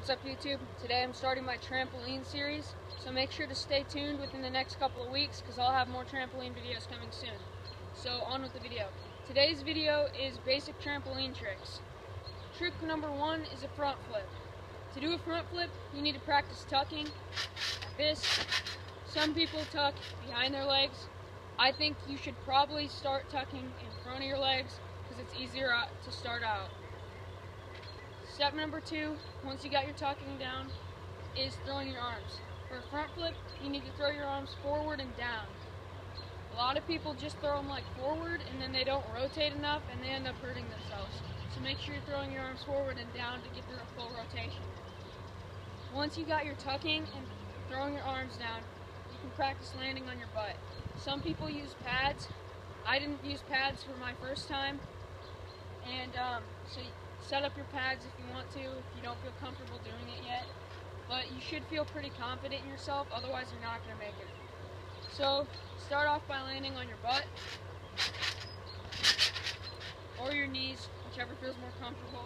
What's up, YouTube? Today I'm starting my trampoline series, so make sure to stay tuned within the next couple of weeks because I'll have more trampoline videos coming soon. So on with the video. Today's video is basic trampoline tricks. Trick number 1 is a front flip. To do a front flip, you need to practice tucking like this. Some people tuck behind their legs. I think you should probably start tucking in front of your legs because it's easier to start out. Step number 2, once you got your tucking down, is throwing your arms. For a front flip, you need to throw your arms forward and down. A lot of people just throw them like forward and then they don't rotate enough and they end up hurting themselves. So make sure you're throwing your arms forward and down to get through a full rotation. Once you got your tucking and throwing your arms down, you can practice landing on your butt. Some people use pads. I didn't use pads for my first time. And so set up your pads if you want to, if you don't feel comfortable doing it yet. But you should feel pretty confident in yourself, otherwise you're not going to make it. So start off by landing on your butt or your knees, whichever feels more comfortable.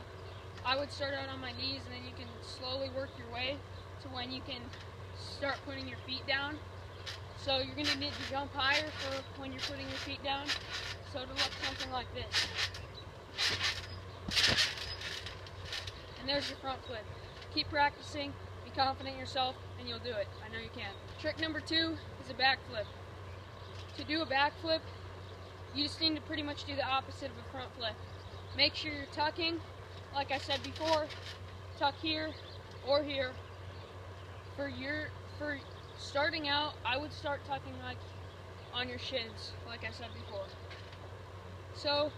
I would start out on my knees and then you can slowly work your way to when you can start putting your feet down. So you're going to need to jump higher for when you're putting your feet down. So to look something like this. And there's your front flip. Keep practicing, be confident in yourself, and you'll do it. I know you can. Trick number 2 is a back flip. To do a back flip, you just need to pretty much do the opposite of a front flip. Make sure you're tucking, like I said before, tuck here or here. For starting out, I would start tucking like on your shins, like I said before. So,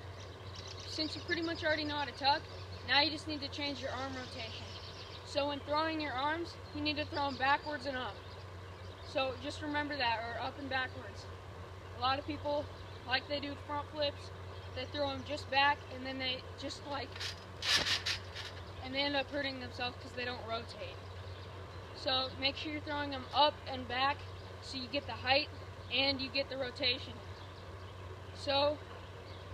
since you pretty much already know how to tuck, now you just need to change your arm rotation. So when throwing your arms, you need to throw them backwards and up. So just remember that, or up and backwards. A lot of people, like they do front flips, they throw them just back and then they just and they end up hurting themselves because they don't rotate. So make sure you're throwing them up and back so you get the height and you get the rotation. So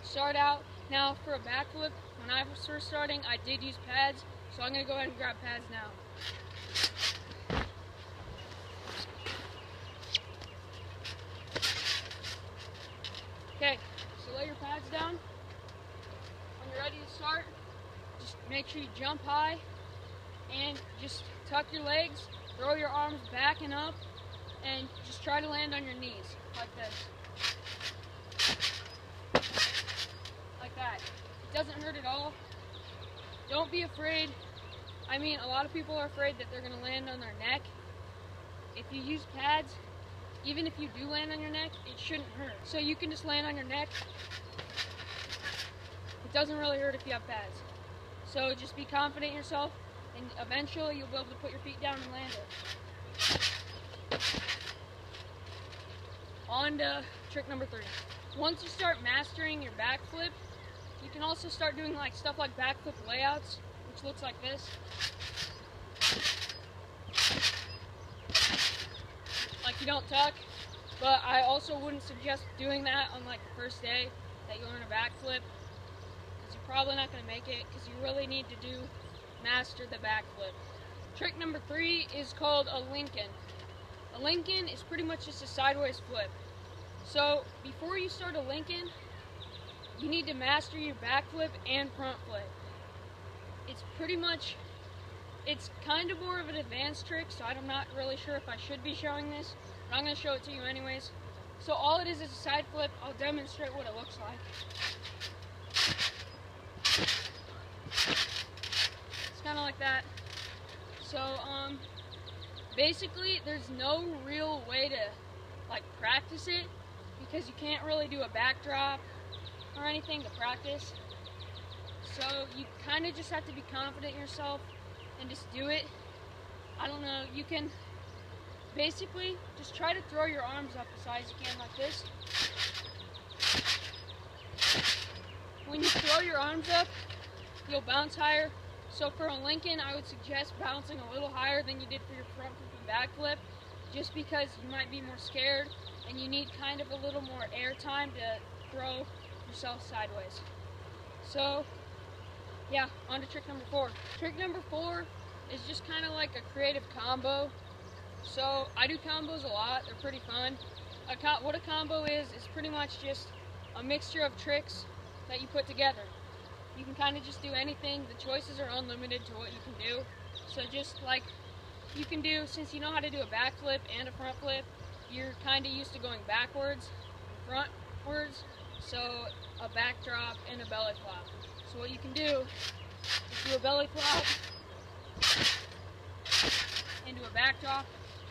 start out. Now for a back flip, when I was first starting, I did use pads, so I'm going to go ahead and grab pads now. Okay, so lay your pads down. When you're ready to start, just make sure you jump high and just tuck your legs, throw your arms back and up, and just try to land on your knees, like this. That. It doesn't hurt at all. Don't be afraid. I mean, a lot of people are afraid that they're going to land on their neck. If you use pads, even if you do land on your neck, it shouldn't hurt. So you can just land on your neck. It doesn't really hurt if you have pads. So just be confident in yourself, and eventually you'll be able to put your feet down and land it. On to trick number 3. Once you start mastering your back flip, you can also start doing like stuff like backflip layouts, which looks like this. Like you don't tuck, but I also wouldn't suggest doing that on like the first day that you learn a backflip, because you're probably not going to make it, because you really need to master the backflip. Trick number 3 is called a Lincoln. A Lincoln is pretty much just a sideways flip. So before you start a Lincoln, you need to master your back flip and front flip. It's kind of more of an advanced trick, so I'm not really sure if I should be showing this, but I'm going to show it to you anyways. So all it is a side flip. I'll demonstrate what it looks like. It's kind of like that. So basically there's no real way to like practice it, because you can't really do a backdrop or anything to practice. So you kind of just have to be confident in yourself and just do it. I don't know, you can basically just try to throw your arms up as high as you can like this. When you throw your arms up, you'll bounce higher. So for a Lincoln, I would suggest bouncing a little higher than you did for your front flip and back flip, just because you might be more scared and you need kind of a little more air time to throw yourself sideways. So yeah, on to trick number 4. Trick number 4 is just kind of like a creative combo. So I do combos a lot. They're pretty fun. What a combo is pretty much just a mixture of tricks that you put together. You can kind of just do anything. The choices are unlimited to what you can do. So just like you can do, since you know how to do a backflip and a front flip, you're kind of used to going backwards, frontwards, so a backdrop and a belly flop. So what you can do is do a belly flop and do a backdrop.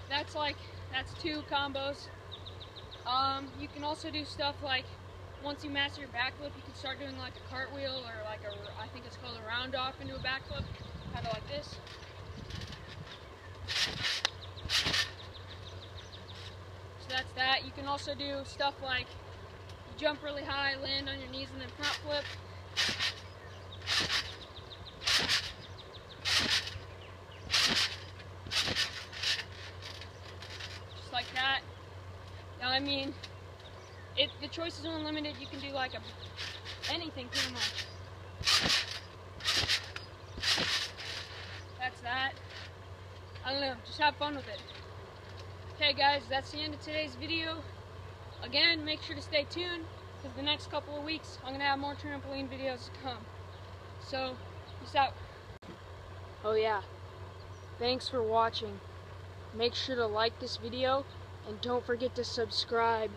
That's 2 combos. You can also do stuff like, once you master your backflip, you can start doing like a cartwheel or like I think it's called a round off into a backflip, kind of like this. So that's that. You can also do stuff like you jump really high, land on your knees, and then front flip. Just like that. Now, I mean, the choices are unlimited. You can do like anything pretty much. That's that. I don't know, just have fun with it. Okay guys, that's the end of today's video. Again, make sure to stay tuned, because the next couple of weeks I'm going to have more trampoline videos to come. So, peace out. Oh yeah, thanks for watching. Make sure to like this video, and don't forget to subscribe.